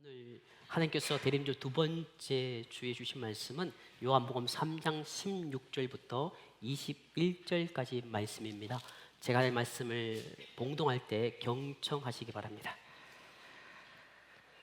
오늘 하나님께서 대림절 두 번째 주에 주신 말씀은 요한복음 3장 16절부터 21절까지 말씀입니다. 제가 이 말씀을 봉독할 때 경청하시기 바랍니다.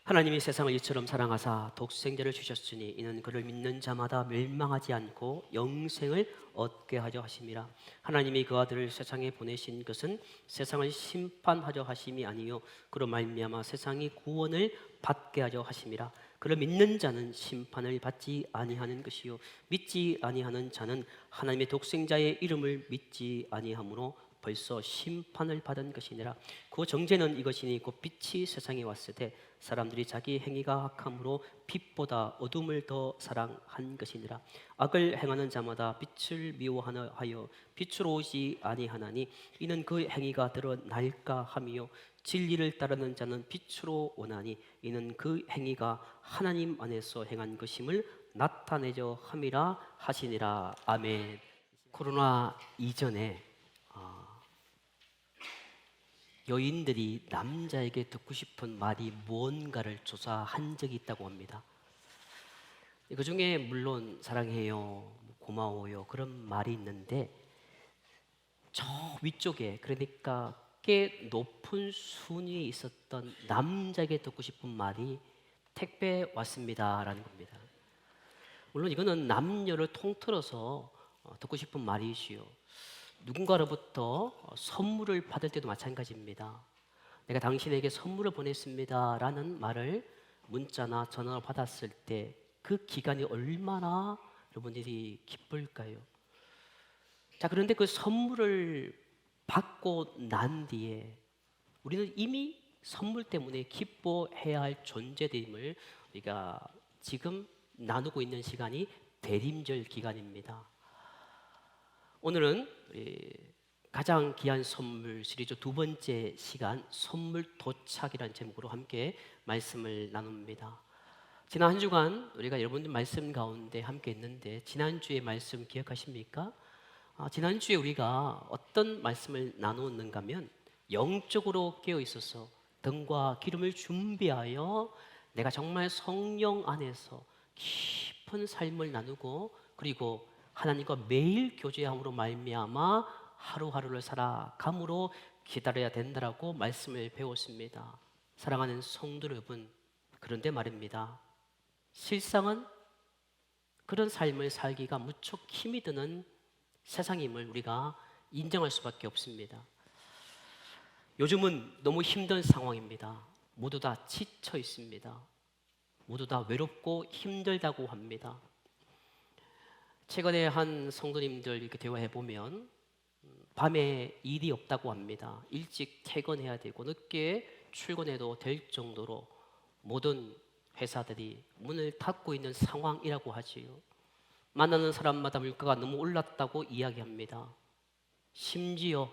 하나님이 세상을 이처럼 사랑하사 독생자를 주셨으니 이는 그를 믿는 자마다 멸망하지 않고 영생을 얻게 하려 하심이라. 하나님이 그 아들을 세상에 보내신 것은 세상을 심판하려 하심이 아니요 그로 말미암아 세상이 구원을 받게 하려 하심이라. 그를 믿는 자는 심판을 받지 아니하는 것이요 믿지 아니하는 자는 하나님의 독생자의 이름을 믿지 아니하므로 벌써 심판을 받은 것이니라. 그 정죄는 이것이니 곧 빛이 세상에 왔을 때 사람들이 자기 행위가 악함으로 빛보다 어둠을 더 사랑한 것이니라. 악을 행하는 자마다 빛을 미워하여 빛으로 오지 아니하나니 이는 그 행위가 드러날까 함이요 진리를 따르는 자는 빛으로 오나니 이는 그 행위가 하나님 안에서 행한 것임을 나타내려 함이라 하시니라. 아멘. 코로나 이전에 여인들이 남자에게 듣고 싶은 말이 무언가를 조사한 적이 있다고 합니다. 그 중에 물론 사랑해요, 고마워요 그런 말이 있는데 저 위쪽에, 그러니까 꽤 높은 순위에 있었던 남자에게 듣고 싶은 말이 택배 왔습니다 라는 겁니다. 물론 이거는 남녀를 통틀어서 듣고 싶은 말이시요 누군가로부터 선물을 받을 때도 마찬가지입니다. 내가 당신에게 선물을 보냈습니다 라는 말을 문자나 전화로 받았을 때 그 기간이 얼마나 여러분들이 기쁠까요? 자, 그런데 그 선물을 받고 난 뒤에 우리는 이미 선물 때문에 기뻐해야 할 존재됨을 우리가 지금 나누고 있는 시간이 대림절 기간입니다. 오늘은 가장 귀한 선물 시리즈 두 번째 시간 선물 도착이라는 제목으로 함께 말씀을 나눕니다. 지난 한 주간 우리가 여러분들 말씀 가운데 함께 했는데 지난주의 말씀 기억하십니까? 지난주에 우리가 어떤 말씀을 나누었는가 하면 영적으로 깨어 있어서 등과 기름을 준비하여 내가 정말 성령 안에서 깊은 삶을 나누고 그리고 하나님과 매일 교제함으로 말미암아 하루하루를 살아감으로 기다려야 된다라고 말씀을 배웠습니다. 사랑하는 성도 여러분, 그런데 말입니다. 실상은 그런 삶을 살기가 무척 힘이 드는 세상임을 우리가 인정할 수밖에 없습니다. 요즘은 너무 힘든 상황입니다. 모두 다 지쳐 있습니다. 모두 다 외롭고 힘들다고 합니다. 최근에 한 성도님들 이렇게 대화해 보면 밤에 일이 없다고 합니다. 일찍 퇴근해야 되고 늦게 출근해도 될 정도로 모든 회사들이 문을 닫고 있는 상황이라고 하지요. 만나는 사람마다 물가가 너무 올랐다고 이야기합니다. 심지어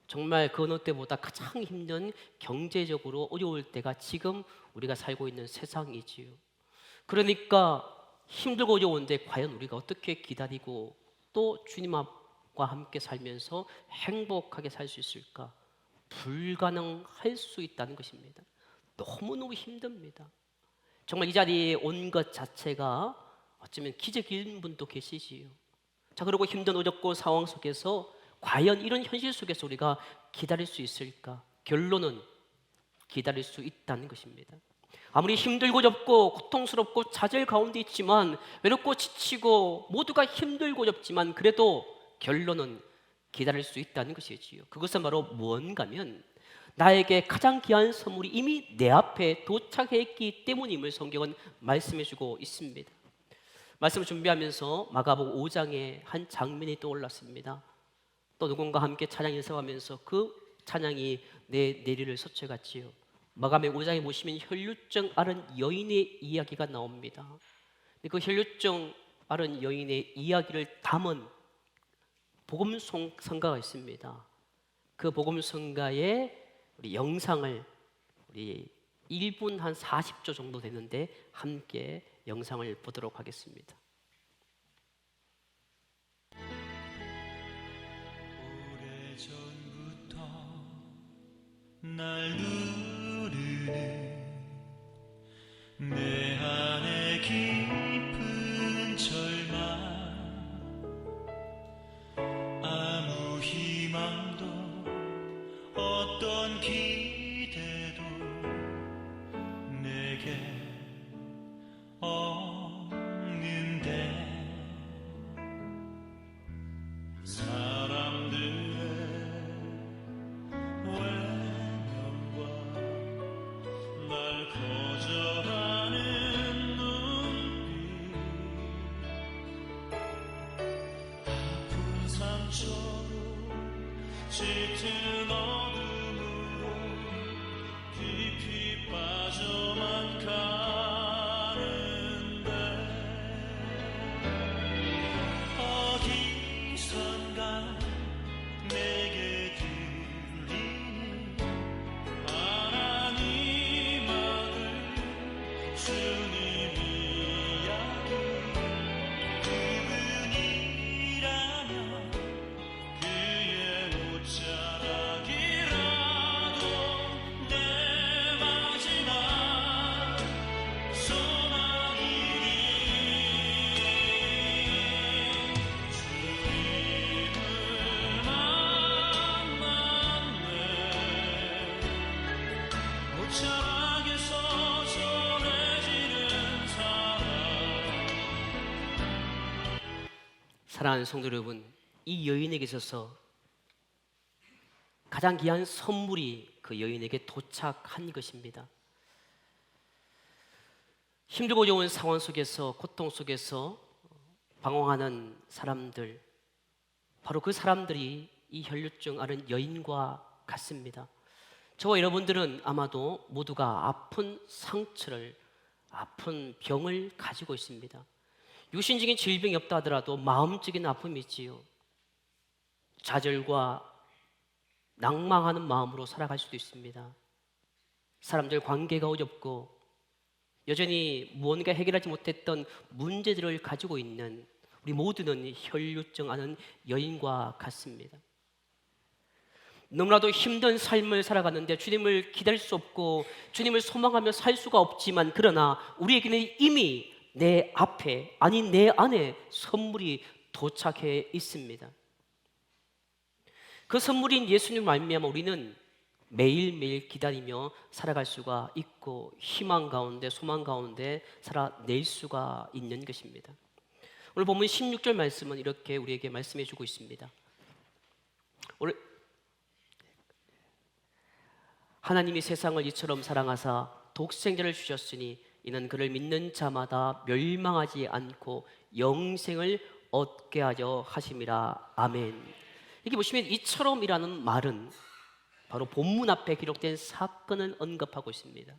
정말 그 어느 때보다 가장 힘든 경제적으로 어려울 때가 지금 우리가 살고 있는 세상이지요. 그러니까 힘들고 어려운데 과연 우리가 어떻게 기다리고 또 주님 앞과 함께 살면서 행복하게 살 수 있을까? 불가능할 수 있다는 것입니다. 너무너무 힘듭니다. 정말 이 자리에 온 것 자체가 어쩌면 기적인 분도 계시지요. 자, 그리고 힘든 어렵고 상황 속에서 과연 이런 현실 속에서 우리가 기다릴 수 있을까? 결론은 기다릴 수 있다는 것입니다. 아무리 힘들고 어렵고 고통스럽고 좌절 가운데 있지만 외롭고 지치고 모두가 힘들고 어렵지만 그래도 결론은 기다릴 수 있다는 것이지요. 그것은 바로 무언가면 나에게 가장 귀한 선물이 이미 내 앞에 도착했기 때문임을 성경은 말씀해주고 있습니다. 말씀을 준비하면서 마가복음 5장의 한 장면이 떠올랐습니다. 또 누군가 함께 찬양 연습하면서 그 찬양이 내 내리를 서쳐갔지요. 마가복음 5장에 보시면 혈루증 앓은 여인의 이야기가 나옵니다. 그 혈루증 앓은 여인의 이야기를 담은 복음성가가 있습니다. 그 복음성가의 우리 영상을 우리 1분 한 40초 정도 되는데 함께 영상을 보도록 하겠습니다. 오래전부터 날 누르는 어떤 기대도 내게 없는데 사람들의 외면과 날 거절하는 눈빛 아픈 상처로 짙은 어둠으로 깊이 빠져만 가는데 어디선가 내게 들리는 하나님 아들 주님 이야기 그분이라면 그의 옷자락이라도 내 마지막 소망이니 주님을 만났네 옷자락에서 전해지는 사랑 사랑하는 성도 여러분, 이 여인에게 있어서 가장 귀한 선물이 그 여인에게 도착한 것입니다. 힘들고 어려운 상황 속에서, 고통 속에서 방황하는 사람들, 바로 그 사람들이 이 혈류증 앓은 여인과 같습니다. 저와 여러분들은 아마도 모두가 아픈 상처를, 아픈 병을 가지고 있습니다. 육신적인 질병이 없다 하더라도 마음적인 아픔이 있지요. 좌절과 낭망하는 마음으로 살아갈 수도 있습니다. 사람들 관계가 어렵고 여전히 무언가 해결하지 못했던 문제들을 가지고 있는 우리 모두는 혈류증 앓은 여인과 같습니다. 너무나도 힘든 삶을 살아가는데 주님을 기다릴 수 없고 주님을 소망하며 살 수가 없지만, 그러나 우리에게는 이미 내 앞에, 아니 내 안에 선물이 도착해 있습니다. 그 선물인 예수님을 말미암아 우리는 매일매일 기다리며 살아갈 수가 있고 희망 가운데, 소망 가운데 살아낼 수가 있는 것입니다. 오늘 본문 16절 말씀은 이렇게 우리에게 말씀해 주고 있습니다. 오늘 하나님이 세상을 이처럼 사랑하사 독생자를 주셨으니 이는 그를 믿는 자마다 멸망하지 않고 영생을 얻게 하려 하심이라. 아멘. 이렇게 보시면 이처럼이라는 말은 바로 본문 앞에 기록된 사건을 언급하고 있습니다.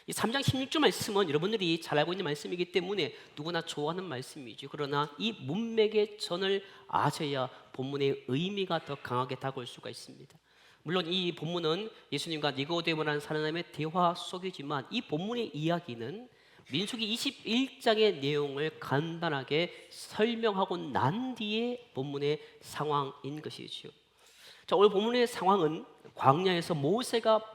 이 3장 16절 말씀은 여러분들이 잘 알고 있는 말씀이기 때문에 누구나 좋아하는 말씀이죠. 그러나 이 문맥의 전을 아셔야 본문의 의미가 더 강하게 다가올 수가 있습니다. 물론 이 본문은 예수님과 니고데모라는 사람의 대화 속이지만 이 본문의 이야기는 민수기 21장의 내용을 간단하게 설명하고 난 뒤에 본문의 상황인 것이죠. 자, 오늘 본문의 상황은 광야에서 모세가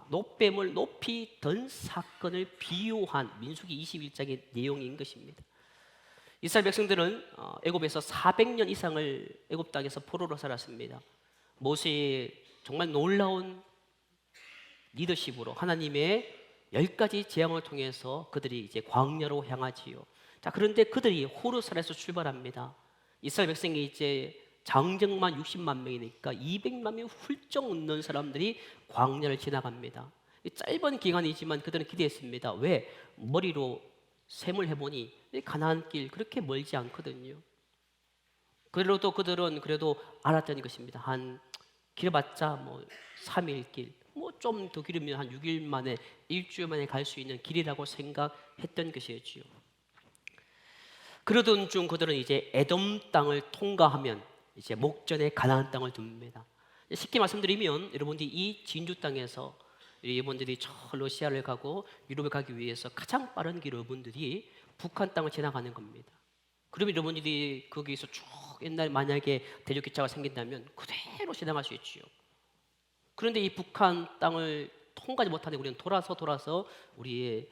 노뱀을 높이 든 사건을 비유한 민수기 21장의 내용인 것입니다. 이스라엘 백성들은 애굽에서 400년 이상을 애굽 땅에서 포로로 살았습니다. 모세의 정말 놀라운 리더십으로 하나님의 10가지 재앙을 통해서 그들이 이제 광야로 향하지요. 자, 그런데 그들이 호르살에서 출발합니다. 이스라엘 백성이 이제 장정만 60만 명이니까 200만 명 훌쩍 넘는 사람들이 광야를 지나갑니다. 짧은 기간이지만 그들은 기대했습니다. 왜? 머리로 셈을 해보니 가나안 길 그렇게 멀지 않거든요. 그래도 그들은 알았던 것입니다. 한 길어봤자 뭐 3일 길, 뭐 좀 더 길으면 한 6일 만에, 일주일 만에 갈 수 있는 길이라고 생각했던 것이었지요. 그러던 중 그들은 이제 에돔 땅을 통과하면 이제 목전에 가나안 땅을 둡니다. 쉽게 말씀드리면 여러분들이 이 진주 땅에서 여러분들이 저 러시아를 가고 유럽에 가기 위해서 가장 빠른 길 여러분들이 북한 땅을 지나가는 겁니다. 그러면 여러분들이 거기서 쭉 옛날 만약에 대륙기차가 생긴다면 그대로 지나갈 수 있지요. 그런데 이 북한 땅을 통과하지 못하는 우리는 돌아서 우리의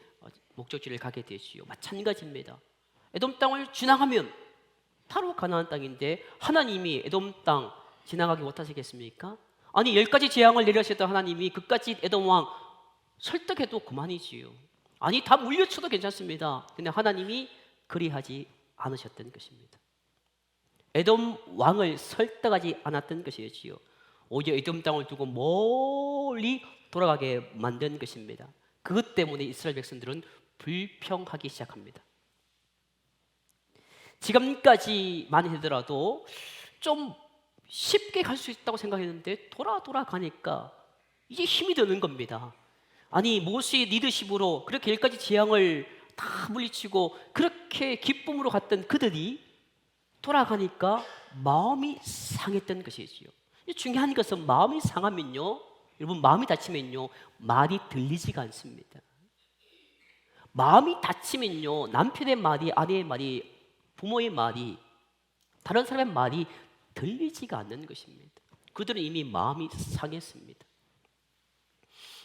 목적지를 가게 되지요. 마찬가지입니다. 에돔 땅을 지나가면 바로 가나안 땅인데 하나님이 에돔 땅 지나가기 못하시겠습니까? 아니 10가지 재앙을 내리셨던 하나님이 그까지 에돔 왕 설득해도 그만이지요. 아니 다 물려쳐도 괜찮습니다. 근데 하나님이 그리하지 않으셨던 것입니다. 에돔 왕을 설득하지 않았던 것이지요. 오히려 에돔 땅을 두고 멀리 돌아가게 만든 것입니다. 그것 때문에 이스라엘 백성들은 불평하기 시작합니다. 지금까지만 하더라도 좀 쉽게 갈 수 있다고 생각했는데 돌아가니까 이제 힘이 드는 겁니다. 아니 모세의 리더십으로 그렇게 10가지 재앙을 다 물리치고 그렇게 기쁨으로 갔던 그들이 돌아가니까 마음이 상했던 것이지요. 중요한 것은 마음이 상하면요, 여러분 마음이 다치면요 말이 들리지가 않습니다. 마음이 다치면요 남편의 말이, 아내의 말이, 부모의 말이, 다른 사람의 말이 들리지가 않는 것입니다. 그들은 이미 마음이 상했습니다.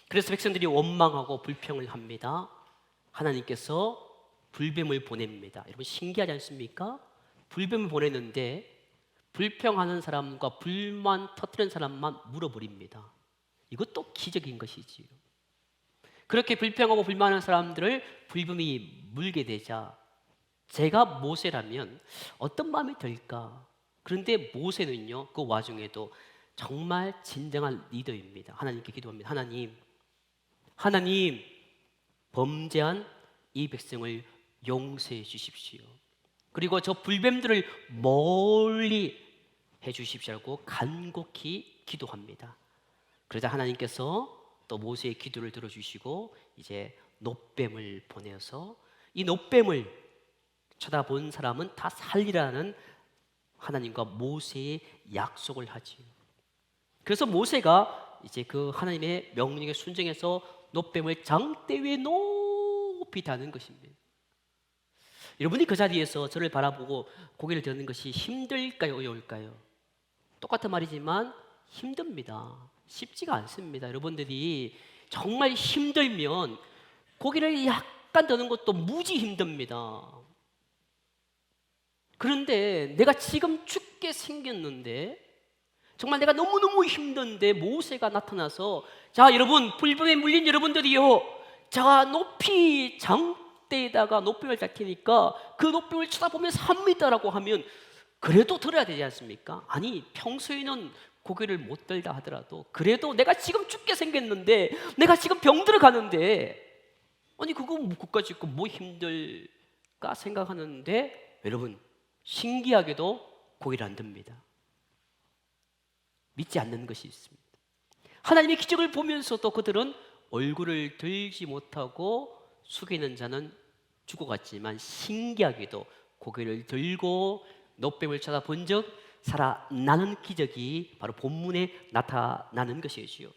그래서 백성들이 원망하고 불평을 합니다. 하나님께서 불뱀을 보냅니다. 여러분 신기하지 않습니까? 불뱀을 보냈는데 불평하는 사람과 불만 터뜨리는 사람만 물어버립니다. 이것도 기적인 것이지요. 그렇게 불평하고 불만하는 사람들을 불뱀이 물게 되자 제가 모세라면 어떤 마음이 들까? 그런데 모세는요 그 와중에도 정말 진정한 리더입니다. 하나님께 기도합니다. 하나님 범죄한 이 백성을 용서해 주십시오. 그리고 저 불뱀들을 멀리 해 주십시오라고 간곡히 기도합니다. 그러자 하나님께서 또 모세의 기도를 들어주시고 이제 놋뱀을 보내서 이 놋뱀을 쳐다본 사람은 다 살리라는 하나님과 모세의 약속을 하지요. 그래서 모세가 이제 그 하나님의 명령에 순종해서 놋뱀을 장대 위에 높이 다는 것입니다. 여러분이 그 자리에서 저를 바라보고 고개를 드는 것이 힘들까요? 어려울까요? 똑같은 말이지만 힘듭니다. 쉽지가 않습니다. 여러분들이 정말 힘들면 고개를 약간 드는 것도 무지 힘듭니다. 그런데 내가 지금 죽게 생겼는데 정말 내가 너무너무 힘든데 모세가 나타나서 자 여러분 불뱀에 물린 여러분들이요 자 높이 장대에다가 놋뱀을 달 테니까 그 놋뱀을 쳐다보면서 합니다라고 하면 그래도 들어야 되지 않습니까? 아니 평소에는 고개를 못 들다 하더라도 그래도 내가 지금 죽게 생겼는데 내가 지금 병들어 가는데 아니 그거 그까짓 거 뭐 힘들까 생각하는데 여러분 신기하게도 고개를 안 듭니다. 믿지 않는 것이 있습니다. 하나님의 기적을 보면서도 그들은 얼굴을 들지 못하고 숙이는 자는 죽어갔지만 신기하게도 고개를 들고 놋뱀을 쳐다본 적 살아나는 기적이 바로 본문에 나타나는 것이지요.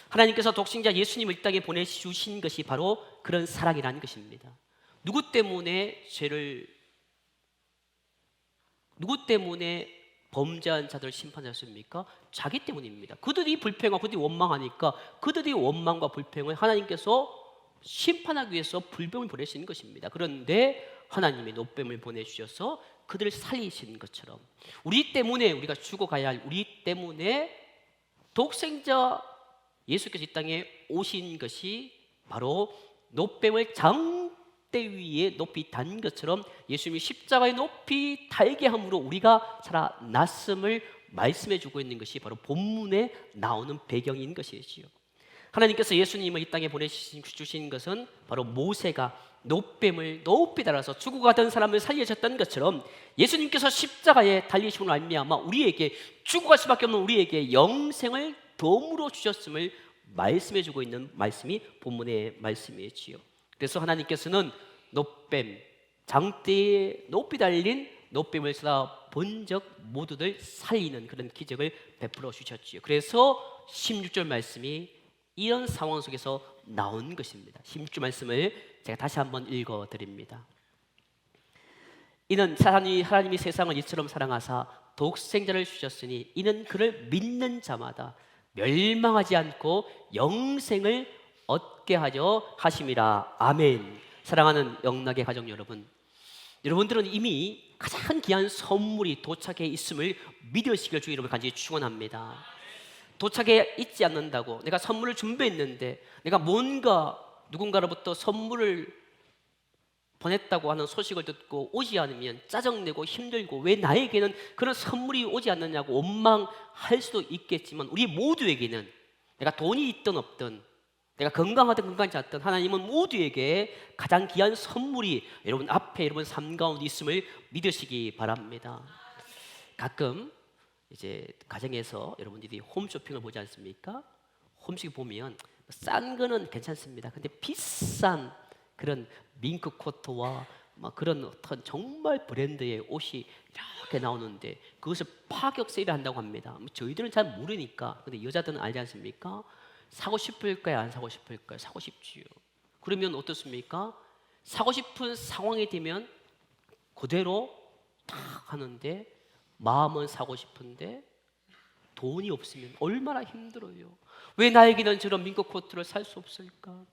하나님께서 독생자 예수님을 이 땅에 보내주신 것이 바로 그런 사랑이라는 것입니다. 누구 때문에 범죄한 자들을 심판하셨습니까? 자기 때문입니다. 그들이 불평하고 그들이 원망하니까 그들이 원망과 불평을 하나님께서 심판하기 위해서 불뱀을 보내신 것입니다. 그런데 하나님이 놋뱀을 보내주셔서 그들을 살리신 것처럼 우리 때문에 우리가 죽어가야 할 우리 때문에 독생자 예수께서 이 땅에 오신 것이 바로 놋뱀을 장대 위에 높이 단 것처럼 예수님이 십자가에 높이 달게 함으로 우리가 살아났음을 말씀해 주고 있는 것이 바로 본문에 나오는 배경인 것이지요. 하나님께서 예수님을 이 땅에 보내주신 것은 바로 모세가 놋뱀을 높이 달아서 죽어가던 사람을 살리셨던 것처럼 예수님께서 십자가에 달리심으로 말미암아 우리에게 죽어갈 수밖에 없는 우리에게 영생을 덤으로 주셨음을 말씀해 주고 있는 말씀이 본문의 말씀이지요. 그래서 하나님께서는 놋뱀 장대에 높이 달린 놋뱀을 쏟아본 적 모두들 살리는 그런 기적을 베풀어 주셨지요. 그래서 16절 말씀이 이런 상황 속에서 나온 것입니다. 16절 말씀을 제가 다시 한번 읽어드립니다. 이는 하나님이 세상을 이처럼 사랑하사 독생자를 주셨으니 이는 그를 믿는 자마다 멸망하지 않고 영생을 얻게 하려 하심이라. 아멘. 사랑하는 영락의 가족 여러분, 여러분들은 이미 가장 귀한 선물이 도착해 있음을 믿으시길 주의 이름으로 간절히 축원합니다. 도착해 있지 않는다고, 내가 선물을 준비했는데 내가 뭔가 누군가로부터 선물을 보냈다고 하는 소식을 듣고 오지 않으면 짜증내고 힘들고 왜 나에게는 그런 선물이 오지 않느냐고 원망할 수도 있겠지만, 우리 모두에게는 내가 돈이 있든 없든, 내가 건강하든 건강하지 않든, 하나님은 모두에게 가장 귀한 선물이 여러분 앞에, 여러분 삶 가운데 있음을 믿으시기 바랍니다. 가끔 이제 가정에서 여러분들이 홈쇼핑을 보지 않습니까? 홈쇼핑 보면 싼 거는 괜찮습니다. 근데 비싼 그런 밍크 코트와 막 그런 어떤 정말 브랜드의 옷이 이렇게 나오는데 그것을 파격 세일한다고 합니다. 저희들은 잘 모르니까. 근데 여자들은 알지 않습니까? 사고 싶을까요? 안 사고 싶을까요? 사고 싶지요. 그러면 어떻습니까? 사고 싶은 상황이 되면 그대로 딱 하는데, 마음은 사고 싶은데 돈이 없으면 얼마나 힘들어요. 왜 나에게는 저런 밍크 코트를 살 수 없을까?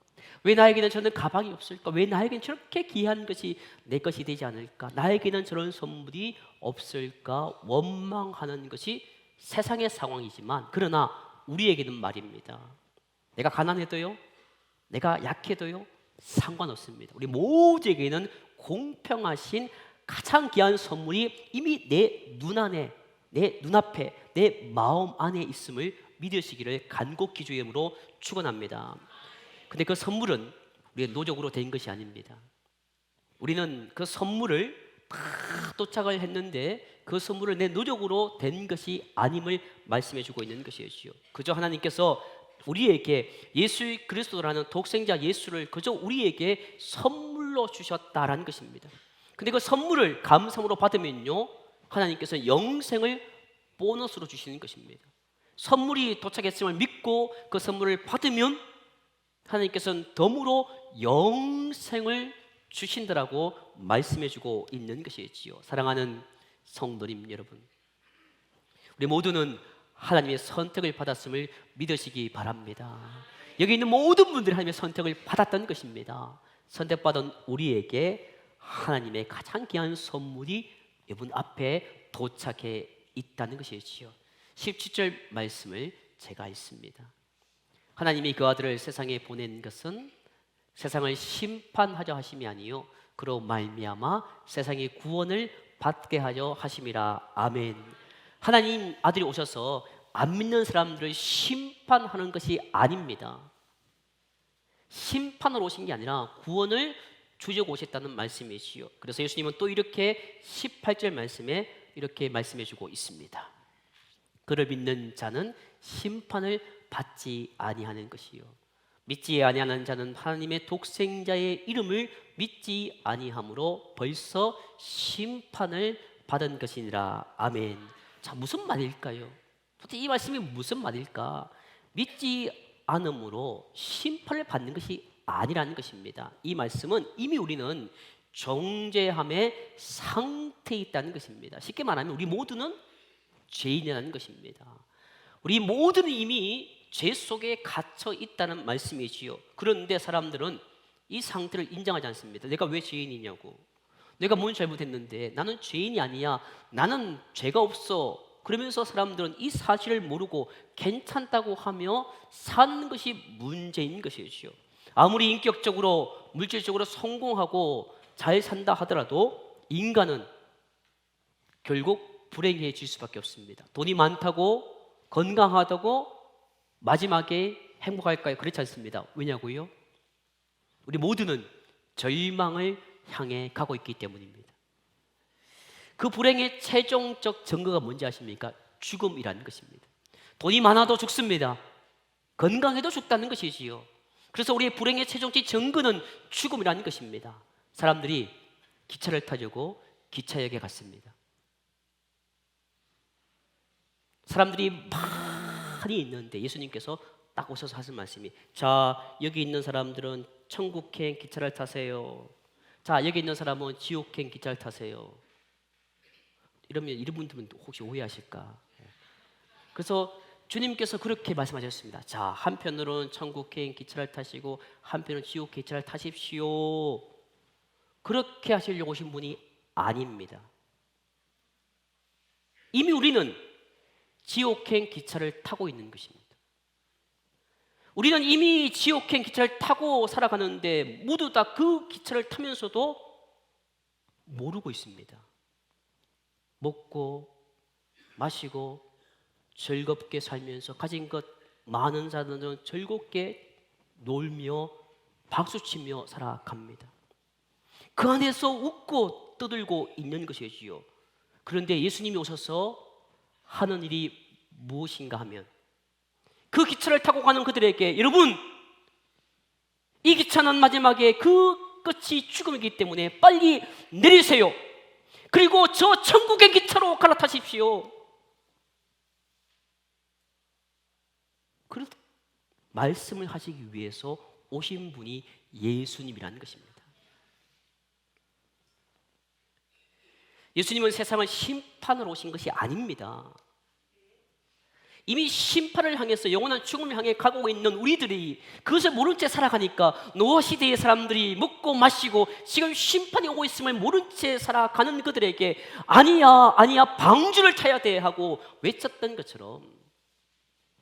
왜 나에게는 저런 가방이 없을까? 왜 나에게는 저렇게 귀한 것이 내 것이 되지 않을까? 나에게는 저런 선물이 없을까? 원망하는 것이 세상의 상황이지만, 그러나 우리에게는 말입니다, 내가 가난해도요, 내가 약해도요 상관없습니다. 우리 모두에게는 공평하신 가장 귀한 선물이 이미 내 눈안에, 내 눈앞에, 내 마음 안에 있음을 믿으시기를 간곡히 주의 이름으로 축원합니다. 근데 그 선물은 우리의 노력으로 된 것이 아닙니다. 우리는 그 선물을 다 도착을 했는데 그 선물을 내 노력으로 된 것이 아님을 말씀해 주고 있는 것이지요. 그저 하나님께서 우리에게 예수 그리스도라는 독생자 예수를 그저 우리에게 선물로 주셨다라는 것입니다. 근데 그 선물을 감사함으로 받으면요, 하나님께서 영생을 보너스로 주시는 것입니다. 선물이 도착했음을 믿고 그 선물을 받으면 하나님께서는 덤으로 영생을 주신다라고 말씀해주고 있는 것이지요. 사랑하는 성도님 여러분, 우리 모두는 하나님의 선택을 받았음을 믿으시기 바랍니다. 여기 있는 모든 분들이 하나님의 선택을 받았던 것입니다. 선택받은 우리에게 하나님의 가장 귀한 선물이 여러분 앞에 도착해 있다는 것이지요. 17절 말씀을 제가 읽습니다. 하나님이 그 아들을 세상에 보낸 것은 세상을 심판하려 하심이 아니요 그로 말미암아 세상의 구원을 받게 하려 하심이라. 아멘. 하나님 아들이 오셔서 안 믿는 사람들을 심판하는 것이 아닙니다. 심판으로 오신 게 아니라 구원을 주려고 오셨다는 말씀이지요. 그래서 예수님은 또 이렇게 18절 말씀에 이렇게 말씀해 주고 있습니다. 그를 믿는 자는 심판을 받지 아니하는 것이요 믿지 아니하는 자는 하나님의 독생자의 이름을 믿지 아니함으로 벌써 심판을 받은 것이니라. 아멘. 자, 무슨 말일까요? 도대체 이 말씀이 무슨 말일까? 믿지 않음으로 심판을 받는 것이 아니라는 것입니다. 이 말씀은 이미 우리는 정죄함의 상태에 있다는 것입니다. 쉽게 말하면 우리 모두는 죄인이라는 것입니다. 우리 모두는 이미 죄 속에 갇혀 있다는 말씀이지요. 그런데 사람들은 이 상태를 인정하지 않습니다. 내가 왜 죄인이냐고, 내가 뭔 잘못했는데, 나는 죄인이 아니야, 나는 죄가 없어. 그러면서 사람들은 이 사실을 모르고 괜찮다고 하며 사는 것이 문제인 것이지요. 아무리 인격적으로 물질적으로 성공하고 잘 산다 하더라도 인간은 결국 불행해질 수밖에 없습니다. 돈이 많다고 건강하다고 마지막에 행복할까요? 그렇지 않습니다. 왜냐고요? 우리 모두는 절망을 향해 가고 있기 때문입니다. 그 불행의 최종적 증거가 뭔지 아십니까? 죽음이라는 것입니다. 돈이 많아도 죽습니다. 건강해도 죽다는 것이지요. 그래서 우리의 불행의 최종적 증거는 죽음이라는 것입니다. 사람들이 기차를 타려고 기차역에 갔습니다. 사람들이 많이 있는데 예수님께서 딱 오셔서 하신 말씀이, 자, 여기 있는 사람들은 천국행 기차를 타세요. 자, 여기 있는 사람은 지옥행 기차를 타세요. 이러면 이런 분들은 혹시 오해하실까? 그래서 주님께서 그렇게 말씀하셨습니다. 자, 한편으로는 천국행 기차를 타시고 한편은 지옥 기차를 타십시오. 그렇게 하시려고 오신 분이 아닙니다. 이미 우리는 지옥행 기차를 타고 있는 것입니다. 우리는 이미 지옥행 기차를 타고 살아가는데 모두 다 그 기차를 타면서도 모르고 있습니다. 먹고 마시고 즐겁게 살면서 가진 것 많은 자들은 즐겁게 놀며 박수치며 살아갑니다. 그 안에서 웃고 떠들고 있는 것이지요. 그런데 예수님이 오셔서 하는 일이 무엇인가 하면 그 기차를 타고 가는 그들에게 여러분, 이 기차는 마지막에 그 끝이 죽음이기 때문에 빨리 내리세요. 그리고 저 천국의 기차로 갈아타십시오. 그런 말씀을 하시기 위해서 오신 분이 예수님이라는 것입니다. 예수님은 세상을 심판으로 오신 것이 아닙니다. 이미 심판을 향해서 영원한 죽음을 향해 가고 있는 우리들이 그것을 모른 채 살아가니까 노아 시대의 사람들이 먹고 마시고 지금 심판이 오고 있음을 모른 채 살아가는 그들에게 아니야 아니야 방주를 타야 돼 하고 외쳤던 것처럼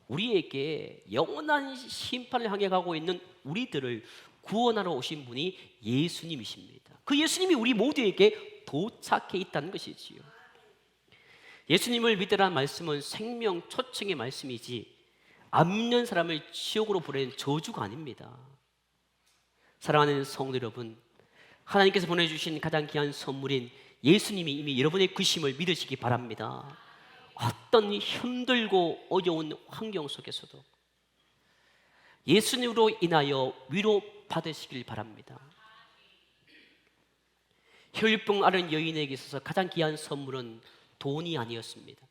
우리에게 영원한 심판을 향해 가고 있는 우리들을 구원하러 오신 분이 예수님이십니다. 그 예수님이 우리 모두에게 도착해 있다는 것이지요. 예수님을 믿으라는 말씀은 생명 초청의 말씀이지 안 믿는 사람을 지옥으로 보내는 저주가 아닙니다. 사랑하는 성도 여러분, 하나님께서 보내주신 가장 귀한 선물인 예수님이 이미 여러분의 그심을 믿으시기 바랍니다. 어떤 힘들고 어려운 환경 속에서도 예수님으로 인하여 위로 받으시길 바랍니다. 혈병 앓은 여인에게 있어서 가장 귀한 선물은 돈이 아니었습니다.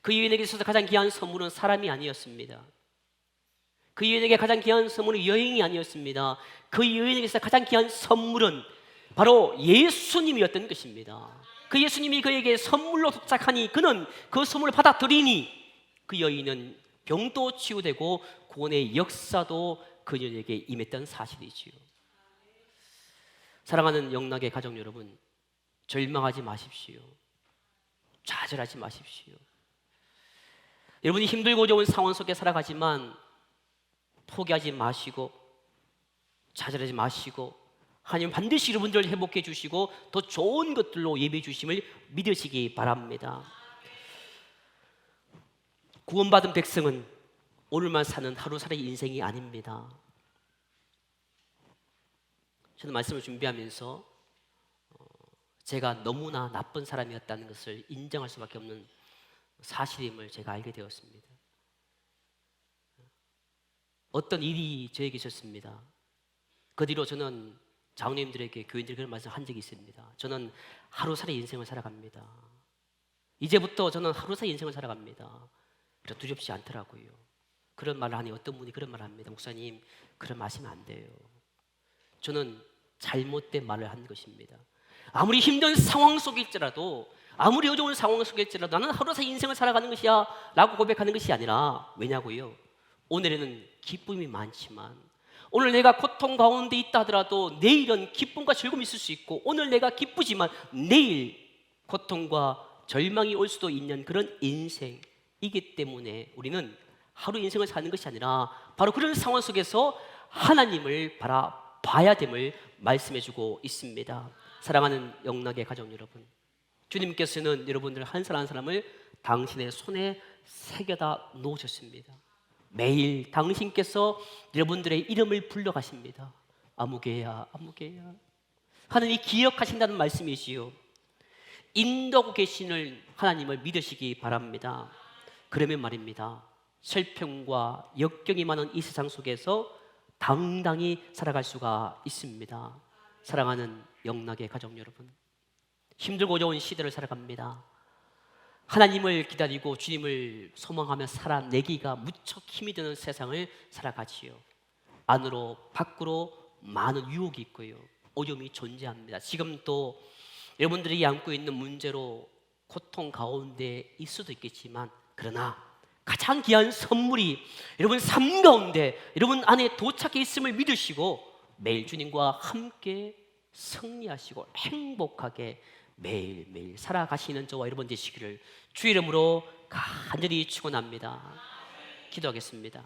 그 여인에게 있어서 가장 귀한 선물은 사람이 아니었습니다. 그 여인에게 가장 귀한 선물은 여행이 아니었습니다. 그 여인에게 있어서 가장 귀한 선물은 바로 예수님이었던 것입니다. 그 예수님이 그에게 선물로 도착하니 그는 그 선물을 받아들이니 그 여인은 병도 치유되고 구원의 역사도 그녀에게 임했던 사실이지요. 사랑하는 영락의 가족 여러분, 절망하지 마십시오. 좌절하지 마십시오. 여러분이 힘들고 어려운 상황 속에 살아가지만 포기하지 마시고 좌절하지 마시고 하나님 반드시 여러분들을 회복해 주시고 더 좋은 것들로 예배해 주심을 믿으시기 바랍니다. 구원받은 백성은 오늘만 사는 하루살이 인생이 아닙니다. 저는 말씀을 준비하면서 제가 너무나 나쁜 사람이었다는 것을 인정할 수밖에 없는 사실임을 제가 알게 되었습니다. 어떤 일이 저에게 있었습니다. 그 뒤로 저는 장로님들에게 교인들에게 그런 말씀을 한 적이 있습니다. 저는 하루살이 인생을 살아갑니다. 이제부터 저는 하루살이 인생을 살아갑니다. 그래서 두렵지 않더라고요. 그런 말을 하니 어떤 분이 그런 말을 합니다. 목사님, 그런 말씀은 안 돼요. 저는 잘못된 말을 한 것입니다. 아무리 힘든 상황 속일지라도 아무리 어려운 상황 속일지라도 나는 하루살이 인생을 살아가는 것이야 라고 고백하는 것이 아니라 왜냐고요? 오늘에는 기쁨이 많지만 오늘 내가 고통 가운데 있다 하더라도 내일은 기쁨과 즐거움이 있을 수 있고 오늘 내가 기쁘지만 내일 고통과 절망이 올 수도 있는 그런 인생이기 때문에 우리는 하루 인생을 사는 것이 아니라 바로 그런 상황 속에서 하나님을 바라봐야 됨을 말씀해주고 있습니다. 사랑하는 영락의 가족 여러분, 주님께서는 여러분들 한 사람 한 사람을 당신의 손에 새겨다 놓으셨습니다. 매일 당신께서 여러분들의 이름을 불러가십니다. 아무개야 아무개야 하나님이 기억하신다는 말씀이지요. 인도하고 계시는 하나님을 믿으시기 바랍니다. 그러면 말입니다, 슬픔과 역경이 많은 이 세상 속에서 당당히 살아갈 수가 있습니다. 사랑하는 영락의 가족 여러분, 힘들고 어려운 시대를 살아갑니다. 하나님을 기다리고 주님을 소망하며 살아내기가 무척 힘이 드는 세상을 살아가지요. 안으로 밖으로 많은 유혹이 있고요, 어려움이 존재합니다. 지금 또 여러분들이 안고 있는 문제로 고통 가운데 있을 수도 있겠지만 그러나 가장 귀한 선물이 여러분 삶 가운데 여러분 안에 도착해 있음을 믿으시고 매일 주님과 함께 승리하시고 행복하게 매일매일 살아가시는 저와 여러분 되시기를 주 이름으로 간절히 축원합니다. 기도하겠습니다.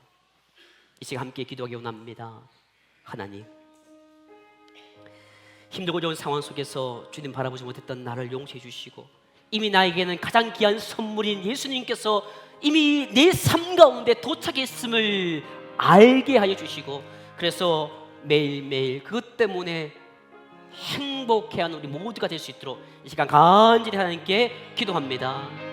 이 시간 함께 기도하기 원합니다. 하나님, 힘들고 어려운 상황 속에서 주님 바라보지 못했던 나를 용서해 주시고 이미 나에게는 가장 귀한 선물인 예수님께서 이미 내 삶 가운데 도착했음을 알게 하여 주시고 그래서 매일매일 그것 때문에 행복해하는 우리 모두가 될 수 있도록 이 시간 간절히 하나님께 기도합니다.